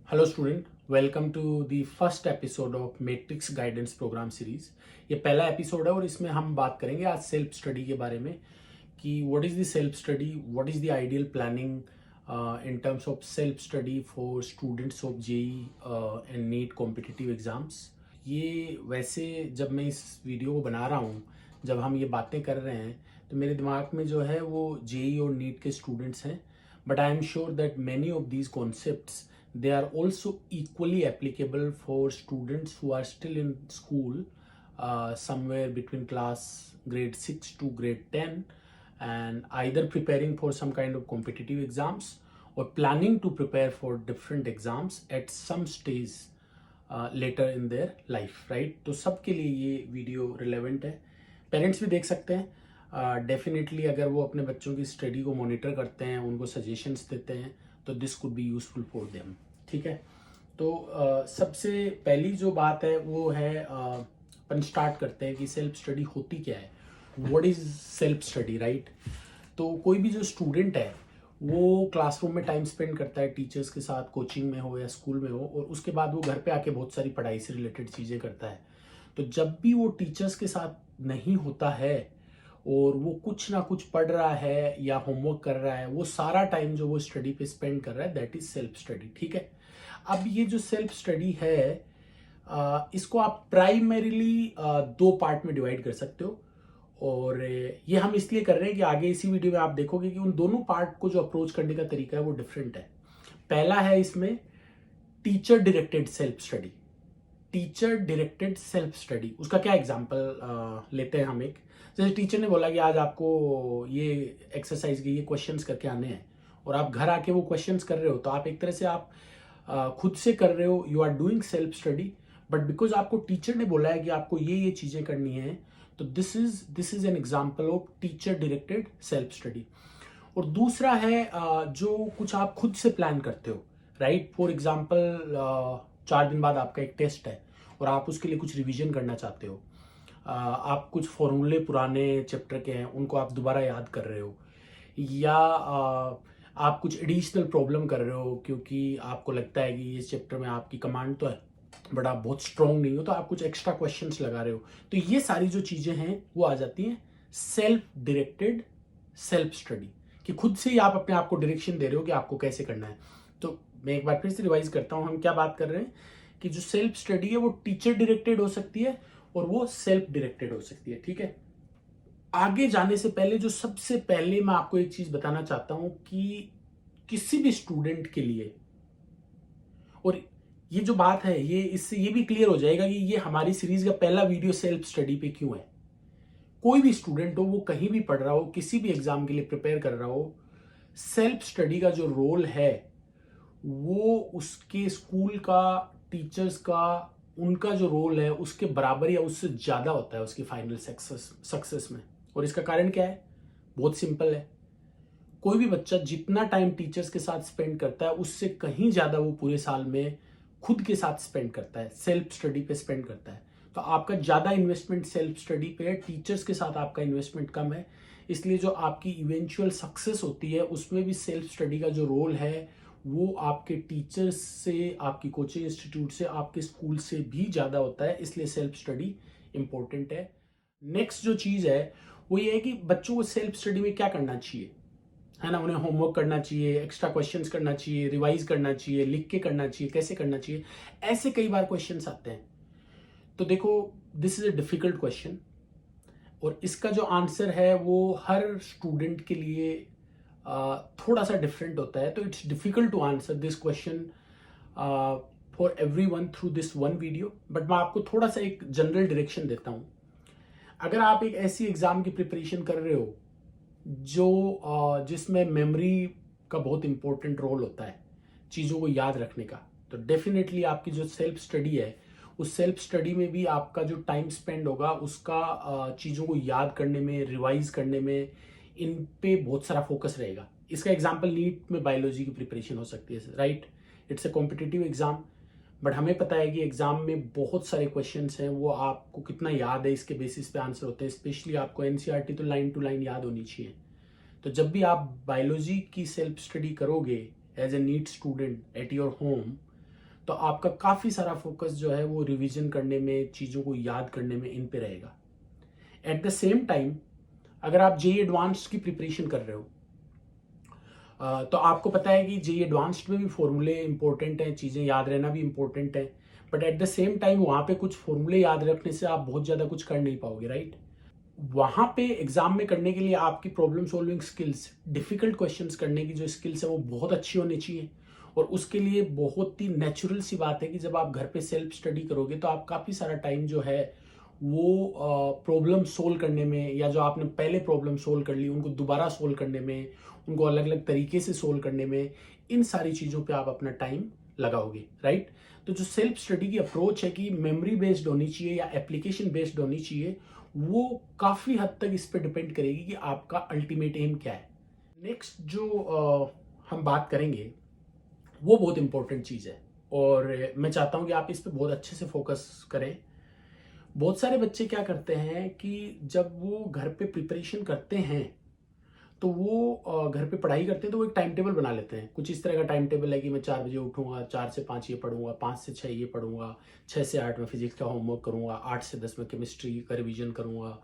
Hello student, welcome to the first episode of Matrix guidance program series. ये पहला episode है और इसमें हम बात करेंगे आज सेल्फ स्टडी के बारे में कि what is the self study, what is the ideal planning in terms of self study for students of JEE and NEET competitive exams. ये वैसे जब मैं इस वीडियो को बना रहा हूँ, जब हम ये बातें कर रहे हैं तो मेरे दिमाग में जो है वो जेई और नीट के स्टूडेंट्स हैं, but I am sure that many of these concepts they are also equally applicable for students who are still in school, somewhere between class grade 6 to grade 10, and either preparing for some kind of competitive exams or planning to prepare for different exams at some stage later in their life, right? तो सबके लिए ये video relevant है। Parents भी देख सकते हैं definitely, अगर वो अपने बच्चों की स्टडी को मॉनिटर करते हैं, उनको सजेशंस देते हैं, तो this could be useful for them. ठीक है, तो सबसे पहली जो बात है वो है अपन स्टार्ट करते हैं कि सेल्फ स्टडी होती क्या है, what is self study, right? तो कोई भी जो स्टूडेंट है वो क्लासरूम में टाइम स्पेंड करता है टीचर्स के साथ, कोचिंग में हो या स्कूल में हो, और उसके बाद वो घर पे आके बहुत सारी पढ़ाई से रिलेटेड चीज़ें करता है। तो जब भी वो टीचर्स के साथ नहीं होता है और वो कुछ ना कुछ पढ़ रहा है या होमवर्क कर रहा है, वो सारा टाइम जो वो स्टडी पे स्पेंड कर रहा है, दैट इज सेल्फ स्टडी। ठीक है, अब ये जो सेल्फ स्टडी है इसको आप प्राइमरीली दो पार्ट में डिवाइड कर सकते हो, और ये हम इसलिए कर रहे हैं कि आगे इसी वीडियो में आप देखोगे कि उन दोनों पार्ट को जो अप्रोच करने का तरीका है वो डिफरेंट है। पहला है इसमें teacher directed self study. Teacher directed self study, उसका क्या एग्जांपल लेते हैं हम। एक जैसे टीचर ने बोला कि आज आपको ये एक्सरसाइज के ये क्वेश्चंस करके आने हैं, और आप घर आके वो क्वेश्चंस कर रहे हो, तो आप एक तरह से आप खुद से कर रहे हो, you are doing self study, but because आपको टीचर ने बोला है कि आपको ये चीजें करनी है, तो this is an example of teacher directed self study. और दूसरा है जो कुछ आप खुद से प्लान करते हो, राइट? फॉर एग्जाम्पल 4 दिन बाद आपका एक टेस्ट है और आप उसके लिए कुछ रिवीजन करना चाहते हो। आप कुछ फॉर्मूले पुराने चैप्टर के हैं उनको आप दोबारा याद कर रहे हो, या आप कुछ एडिशनल प्रॉब्लम कर रहे हो क्योंकि आपको लगता है कि इस चैप्टर में आपकी कमांड तो है बट आप बहुत स्ट्रांग नहीं हो, तो आप कुछ एक्स्ट्रा क्वेश्चंस लगा रहे हो। तो ये सारी जो चीज़ें हैं वो आ जाती हैं सेल्फ डायरेक्टेड सेल्फ स्टडी, कि खुद से ही आप अपने आप को डायरेक्शन दे रहे हो कि आपको कैसे करना है। तो मैं एक बार फिर से रिवाइज करता हूँ, हम क्या बात कर रहे हैं कि जो सेल्फ स्टडी है वो टीचर डायरेक्टेड हो सकती है और वो सेल्फ डायरेक्टेड हो सकती है। ठीक है, आगे जाने से पहले जो सबसे पहले मैं आपको एक चीज बताना चाहता हूं कि किसी भी स्टूडेंट के लिए, और ये जो बात है ये इससे ये भी क्लियर हो जाएगा कि ये हमारी सीरीज का पहला वीडियो सेल्फ स्टडी पे क्यों है। कोई भी स्टूडेंट हो, वो कहीं भी पढ़ रहा हो, किसी भी एग्जाम के लिए प्रिपेयर कर रहा हो, सेल्फ स्टडी का जो रोल है वो उसके स्कूल का, टीचर्स का, उनका जो रोल है उसके बराबर या उससे ज्यादा होता है उसकी फाइनल सक्सेस में। और इसका कारण क्या है? बहुत सिंपल है। कोई भी बच्चा जितना टाइम टीचर्स के साथ स्पेंड करता है उससे कहीं ज्यादा वो पूरे साल में खुद के साथ स्पेंड करता है, सेल्फ स्टडी पे स्पेंड करता है। तो आपका ज्यादा इन्वेस्टमेंट सेल्फ स्टडी पे है, टीचर्स के साथ आपका इन्वेस्टमेंट कम है। इसलिए जो आपकी इवेंचुअल सक्सेस होती है उसमें भी सेल्फ स्टडी का जो रोल है वो आपके टीचर्स से, आपकी कोचिंग इंस्टीट्यूट से, आपके स्कूल से भी ज्यादा होता है। इसलिए सेल्फ स्टडी इंपॉर्टेंट है। नेक्स्ट जो चीज है वो ये है कि बच्चों को सेल्फ स्टडी में क्या करना चाहिए, है ना? उन्हें होमवर्क करना चाहिए, एक्स्ट्रा क्वेश्चंस करना चाहिए, रिवाइज करना चाहिए, लिख के करना चाहिए, कैसे करना चाहिए, ऐसे कई बार क्वेश्चंस आते हैं। तो देखो, this is a difficult question, और इसका जो आंसर है वो हर स्टूडेंट के लिए थोड़ा सा डिफरेंट होता है। तो it's difficult to answer this question for everyone through this one video, but मैं आपको थोड़ा सा एक जनरल डायरेक्शन देता हूं। अगर आप एक ऐसी एग्जाम की प्रिपरेशन कर रहे हो जो जिसमें मेमोरी का बहुत इंपॉर्टेंट रोल होता है, चीज़ों को याद रखने का, तो डेफिनेटली आपकी जो सेल्फ स्टडी है उस सेल्फ स्टडी में भी आपका जो टाइम स्पेंड होगा उसका चीज़ों को याद करने में, रिवाइज करने में, इन पे बहुत सारा फोकस रहेगा। इसका एग्जाम्पल नीट में बायोलॉजी की प्रिपरेशन हो सकती है, right? It's a competitive exam, but हमें पता है कि एग्जाम में बहुत सारे क्वेश्चंस हैं, वो आपको कितना याद है इसके बेसिस पे आंसर होते हैं। स्पेशली आपको एनसीईआरटी तो लाइन टू लाइन याद होनी चाहिए। तो जब भी आप बायोलॉजी की सेल्फ स्टडी करोगे as a NEET student at your home, तो आपका काफ़ी सारा फोकस जो है वो रिवीजन करने में, चीज़ों को याद करने में इन पे रहेगा। एट द सेम टाइम अगर आप जेईई एडवांस्ड की प्रिपरेशन कर रहे हो तो आपको पता है कि जेईई एडवांस्ड में भी फॉर्मूले इंपॉर्टेंट हैं, चीज़ें याद रहना भी इंपॉर्टेंट है, but at the same time वहाँ पे कुछ फॉर्मूले याद रखने से आप बहुत ज़्यादा कुछ कर नहीं पाओगे, राइट। वहाँ पे एग्जाम में करने के लिए आपकी problem solving skills, difficult questions करने की जो स्किल्स है वो बहुत अच्छी होनी चाहिए। और उसके लिए बहुत ही नेचुरल सी बात है कि जब आप घर पे सेल्फ स्टडी करोगे तो आप काफ़ी सारा टाइम जो है वो प्रॉब्लम सोल्व करने में, या जो आपने पहले प्रॉब्लम सोल्व कर ली उनको दोबारा सोल्व करने में, उनको अलग अलग तरीके से सोल्व करने में, इन सारी चीज़ों पे आप अपना टाइम लगाओगे, राइट। तो जो सेल्फ स्टडी की अप्रोच है कि मेमोरी बेस्ड होनी चाहिए या एप्लीकेशन बेस्ड होनी चाहिए, वो काफ़ी हद तक इस पे डिपेंड करेगी कि आपका अल्टीमेट एम क्या है। नेक्स्ट जो हम बात करेंगे वो बहुत इंपॉर्टेंट चीज़ है, और मैं चाहता हूँ कि आप इस पे बहुत अच्छे से फोकस करें। बहुत सारे बच्चे क्या करते हैं कि जब वो घर पे प्रिपरेशन करते हैं तो वो घर पे पढ़ाई करते हैं तो वो एक टाइम टेबल बना लेते हैं। कुछ इस तरह का टाइम टेबल है कि मैं 4 बजे उठूंगा, 4 से 5 ये पढ़ूंगा, 5 से 6 ये पढ़ूंगा, 6 से 8 में फिजिक्स का होमवर्क करूंगा, 8 से 10 में केमिस्ट्री का रिवीजन करूंगा,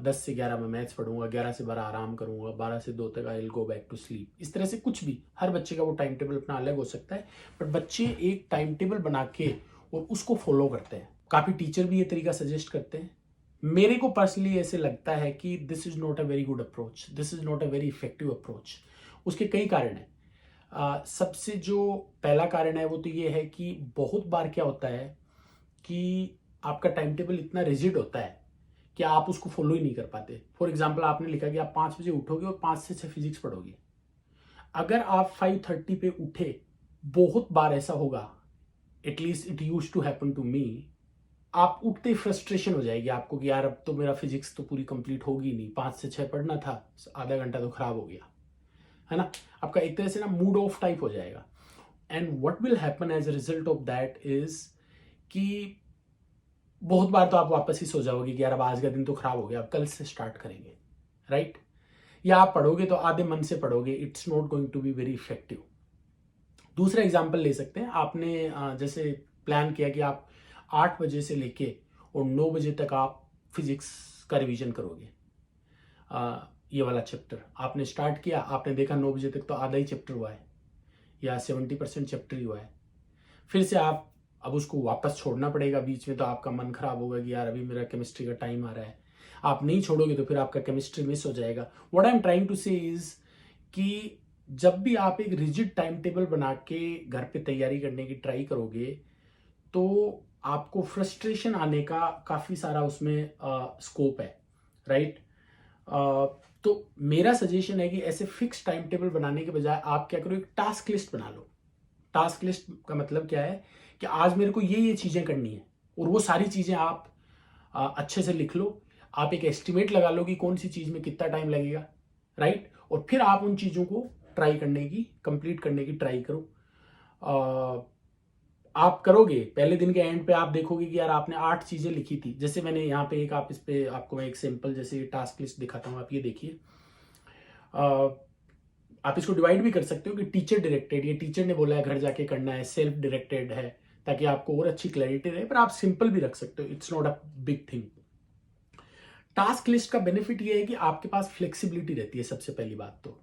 10 से 11 में मैथ्स पढ़ूंगा, 11 से 12 आराम करूंगा, 12 से 2 तक I will go back to sleep. इस तरह से कुछ भी, हर बच्चे का वो टाइम टेबल अपना अलग हो सकता है, बट बच्चे एक टाइम टेबल बना के और उसको फॉलो करते हैं। काफ़ी टीचर भी ये तरीका सजेस्ट करते हैं। मेरे को पर्सनली ऐसे लगता है कि this is not a very good approach, this is not a very effective approach. उसके कई कारण हैं। सबसे जो पहला कारण है वो तो ये है कि बहुत बार क्या होता है कि आपका टाइम टेबल इतना रिजिड होता है कि आप उसको फॉलो ही नहीं कर पाते। फॉर एग्जाम्पल, आपने लिखा कि आप 5 बजे उठोगे और 5 से 6 फिजिक्स पढ़ोगे। अगर आप 5:30 पे उठे, बहुत बार ऐसा होगा, at least it use to happen to me, आप उठते ही फ्रस्ट्रेशन हो जाएगी आपको कि यार अब तो मेरा फिजिक्स तो पूरी कंप्लीट होगी नहीं, 5 से 6 पढ़ना था, आधा घंटा तो खराब हो गया, है ना। आपका एक तरह से ना मूड ऑफ टाइप हो जाएगा। And what will happen as a result of that is कि बहुत बार तो आप वापस ही सो जाओगे कि यार अब आज का दिन तो खराब हो गया, अब कल से स्टार्ट करेंगे, राइट। या आप पढ़ोगे तो आधे मन से पढ़ोगे, it's not going to be very effective. दूसरा एग्जाम्पल ले सकते हैं, आपने जैसे प्लान किया कि आप 8 बजे से लेके और 9 बजे तक आप फिजिक्स का रिवीजन करोगे। ये वाला चैप्टर आपने स्टार्ट किया, आपने देखा 9 बजे तक तो आधा ही चैप्टर हुआ है या 70% चैप्टर ही हुआ है। फिर से आप अब उसको वापस छोड़ना पड़ेगा, बीच में तो आपका मन खराब होगा कि यार अभी मेरा केमिस्ट्री का टाइम आ रहा है। आप नहीं छोड़ोगे तो फिर आपका केमिस्ट्री मिस हो जाएगा। What I am trying to say is कि जब भी आप एक रिजिड टाइम टेबल बना के घर पे तैयारी करने की ट्राई करोगे तो आपको फ्रस्ट्रेशन आने का काफ़ी सारा उसमें स्कोप है, राइट। तो मेरा सजेशन है कि ऐसे फिक्स टाइम टेबल बनाने के बजाय आप क्या करो, एक टास्क लिस्ट बना लो। टास्क लिस्ट का मतलब क्या है कि आज मेरे को ये चीज़ें करनी है, और वो सारी चीज़ें आप अच्छे से लिख लो। आप एक एस्टिमेट लगा लो कि कौन सी चीज़ में कितना टाइम लगेगा, राइट। और फिर आप उन चीज़ों को ट्राई करने की, कंप्लीट करने की ट्राई करो। आप करोगे, पहले दिन के एंड पे आप देखोगे कि यार आपने 8 चीज़ें लिखी थी। जैसे मैंने यहाँ पे एक, आप इस पे आपको मैं एक सिंपल जैसे टास्क लिस्ट दिखाता हूँ, आप ये देखिए। आप इसको डिवाइड भी कर सकते हो कि टीचर डायरेक्टेड, ये टीचर ने बोला है घर जाके करना है, सेल्फ डायरेक्टेड है, ताकि आपको और अच्छी क्लैरिटी रहे। पर आप सिंपल भी रख सकते हो, it's not a big thing. Task list का बेनिफिट ये है कि आपके पास फ्लेक्सिबिलिटी रहती है। सबसे पहली बात तो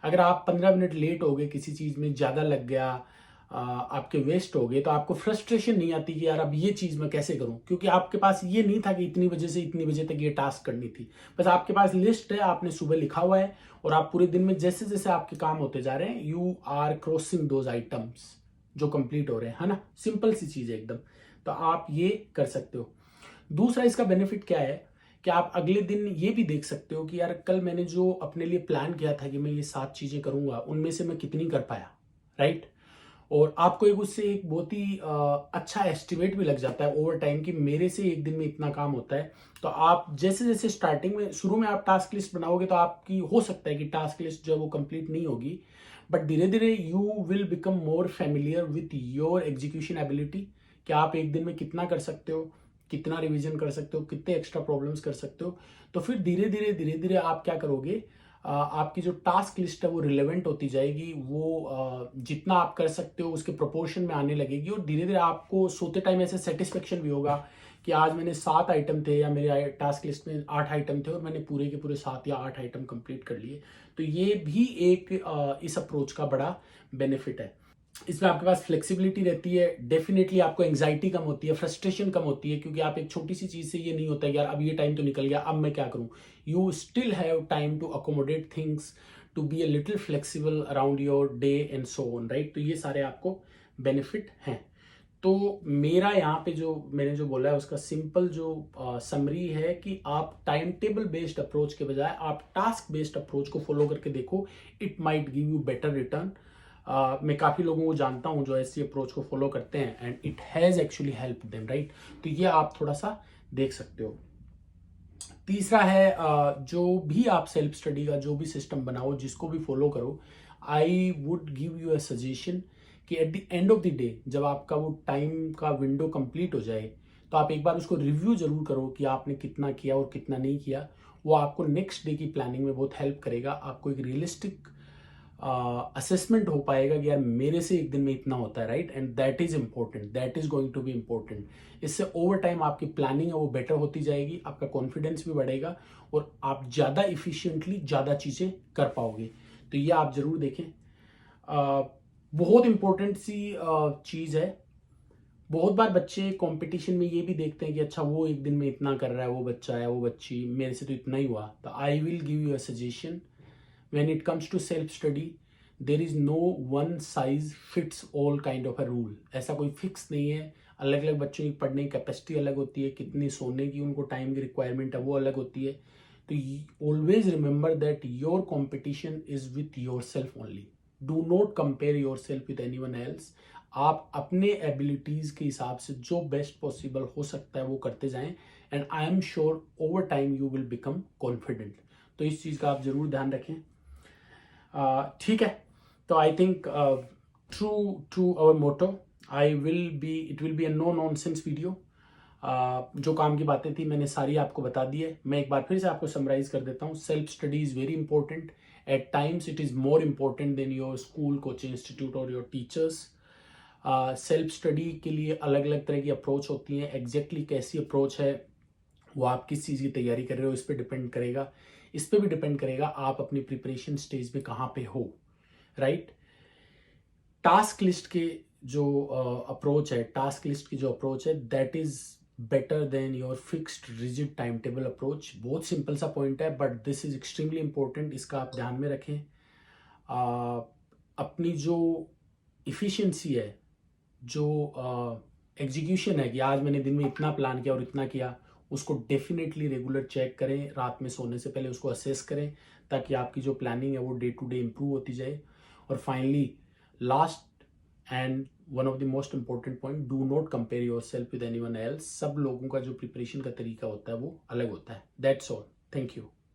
अगर आप 15 मिनट लेट हो गए, किसी चीज़ में ज़्यादा लग गया, आपके वेस्ट हो गए, तो आपको फ्रस्ट्रेशन नहीं आती कि यार अब ये चीज़ मैं कैसे करूं, क्योंकि आपके पास ये नहीं था कि इतनी बजे से इतनी बजे तक ये टास्क करनी थी। बस आपके पास लिस्ट है, आपने सुबह लिखा हुआ है, और आप पूरे दिन में जैसे जैसे आपके काम होते जा रहे हैं, you are crossing those items जो कंप्लीट हो रहे हैं, है ना। सिंपल सी चीज़ है एकदम। तो आप ये कर सकते हो। दूसरा इसका बेनिफिट क्या है कि आप अगले दिन ये भी देख सकते हो कि यार कल मैंने जो अपने लिए प्लान किया था कि मैं ये 7 चीज़ें करूंगा, उनमें से मैं कितनी कर पाया, राइट। और आपको एक उससे एक बहुत ही अच्छा एस्टिमेट भी लग जाता है ओवर टाइम कि मेरे से एक दिन में इतना काम होता है। तो आप जैसे जैसे स्टार्टिंग में, शुरू में आप टास्क लिस्ट बनाओगे तो आपकी हो सकता है कि टास्क लिस्ट जो है वो कंप्लीट नहीं होगी, बट धीरे धीरे you will become more familiar with your execution ability, कि आप एक दिन में कितना कर सकते हो, कितना रिवीजन कर सकते हो, कितने एक्स्ट्रा प्रॉब्लम्स कर सकते हो। तो फिर धीरे धीरे आप क्या करोगे, आपकी जो टास्क लिस्ट है वो रिलेवेंट होती जाएगी, वो जितना आप कर सकते हो उसके प्रोपोर्शन में आने लगेगी, और धीरे धीरे आपको सोते टाइम ऐसे सेटिस्फेक्शन भी होगा कि आज मैंने 7 आइटम थे, या मेरे टास्क लिस्ट में 8 आइटम थे और मैंने पूरे के पूरे 7 या 8 आइटम कंप्लीट कर लिए। तो ये भी एक इस अप्रोच का बड़ा बेनिफिट है। इसमें आपके पास फ्लेक्सिबिलिटी रहती है, डेफिनेटली आपको एंग्जाइटी कम होती है, फ्रस्ट्रेशन कम होती है, क्योंकि आप एक छोटी सी चीज से ये नहीं होता है यार अब ये टाइम तो निकल गया, अब मैं क्या करूं। You still have time to accommodate things, to be a little flexible around your day and so on, right. तो ये सारे आपको बेनिफिट हैं। तो मेरा यहाँ पे जो मैंने जो बोला है उसका सिंपल जो समरी है कि आप टाइम टेबल बेस्ड अप्रोच के बजाय आप टास्क बेस्ड अप्रोच को फॉलो करके देखो, it might give you better return. मैं काफ़ी लोगों को जानता हूं जो ऐसी अप्रोच को फॉलो करते हैं and it has actually help them, right. तो ये आप थोड़ा सा देख सकते हो। तीसरा है जो भी आप सेल्फ स्टडी का जो भी सिस्टम बनाओ, जिसको भी फॉलो करो, I would give you a suggestion कि at the end of the day जब आपका वो टाइम का विंडो कंप्लीट हो जाए तो आप एक बार उसको रिव्यू जरूर करो कि आपने कितना किया और कितना नहीं किया। वो आपको नेक्स्ट डे की प्लानिंग में बहुत हेल्प करेगा। आपको एक रियलिस्टिक असेसमेंट हो पाएगा कि यार मेरे से एक दिन में इतना होता है, right. And that is important, that is going to be important. इससे ओवर टाइम आपकी प्लानिंग है वो बेटर होती जाएगी, आपका कॉन्फिडेंस भी बढ़ेगा और आप ज़्यादा इफिशिएंटली ज़्यादा चीज़ें कर पाओगे। तो ये आप जरूर देखें। बहुत इंपॉर्टेंट सी चीज़ है। बहुत बार बच्चे कंपटीशन में ये भी देखते हैं कि अच्छा वो एक दिन में इतना कर रहा है, वो बच्चा है, वो बच्ची, मेरे से तो इतना ही हुआ। तो I will give you a suggestion, when it comes to self study there is no one size fits all kind of a rule। ऐसा कोई फिक्स नहीं है। अलग अलग बच्चों की पढ़ने की कैपेसिटी अलग होती है, कितनी सोने की उनको टाइम की रिक्वायरमेंट है वो अलग होती है। तो always remember that your competition is with your self only. Do not compare your self with any one else. आप अपने एबिलिटीज के हिसाब से जो बेस्ट पॉसिबल हो सकता है वो करते जाएं, and I am sure over time you will become confident. तो इस चीज़ का आप जरूर ध्यान रखें। ठीक है। तो I think true to our motto it will be a no nonsense video. जो काम की बातें थी मैंने सारी आपको बता दी है। मैं एक बार फिर से आपको समराइज कर देता हूँ। Self study is very important. At times it is more important than your school, coaching institute और योर टीचर्स। सेल्फ स्टडी के लिए अलग अलग तरह की अप्रोच होती हैं। एग्जैक्टली कैसी अप्रोच है वो आप किस चीज़ की तैयारी कर रहे हो इस पर डिपेंड करेगा। इस पर भी डिपेंड करेगा आप अपनी प्रिपरेशन स्टेज में कहाँ पे हो, राइट। टास्क लिस्ट के जो अप्रोच है, टास्क लिस्ट की जो अप्रोच है that is better than your fixed rigid time table approach. बहुत सिंपल सा पॉइंट है but this is extremely important, इसका आप ध्यान में रखें। अपनी जो इफिशिएंसी है, जो एग्जीक्यूशन है कि आज मैंने दिन में इतना प्लान किया और इतना किया, उसको डेफिनेटली रेगुलर चेक करें। रात में सोने से पहले उसको असेस करें ताकि आपकी जो प्लानिंग है वो डे टू डे इम्प्रूव होती जाए। और finally last and one of the most important point, do not compare your self with any one else. सब लोगों का जो प्रिपरेशन का तरीका होता है वो अलग होता है। That's all. Thank you.